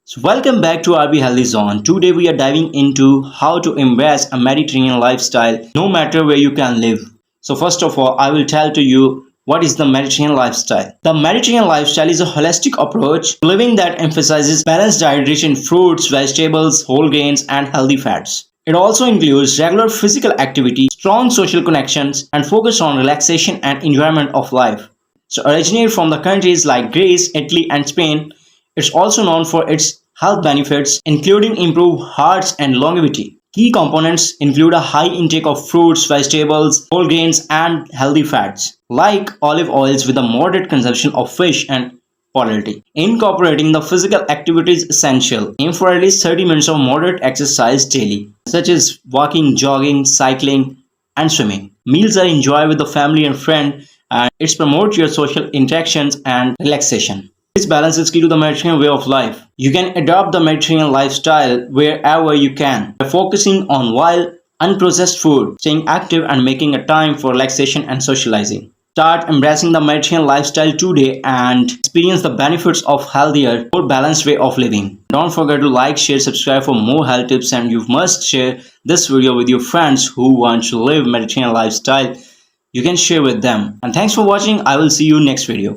So welcome back to RB Healthy Zone. Today we are diving into how to embrace a Mediterranean lifestyle no matter where you can live. So first of all, I will tell to you what is the Mediterranean lifestyle. The Mediterranean lifestyle is a holistic approach to living that emphasizes balanced diet rich in fruits, vegetables, whole grains and healthy fats. It also includes regular physical activity, strong social connections and focus on relaxation and enjoyment of life. So originated from the countries like Greece, Italy and Spain, it's also known for its health benefits, including improved hearts and longevity. Key components include a high intake of fruits, vegetables, whole grains, and healthy fats, like olive oils with a moderate consumption of fish and poultry. Incorporating the physical activity is essential. Aim for at least 30 minutes of moderate exercise daily, such as walking, jogging, cycling, and swimming. Meals are enjoyed with the family and friend, and it promotes your social interactions and relaxation. This balance is key to the Mediterranean way of life. You can adopt the Mediterranean lifestyle wherever you can by focusing on wild, unprocessed food, staying active, and making a time for relaxation and socializing. Start embracing the Mediterranean lifestyle today and experience the benefits of healthier, more balanced way of living. Don't forget to like, share, subscribe for more health tips, and you must share this video with your friends who want to live Mediterranean lifestyle. You can share with them. And thanks for watching. I will see you next video.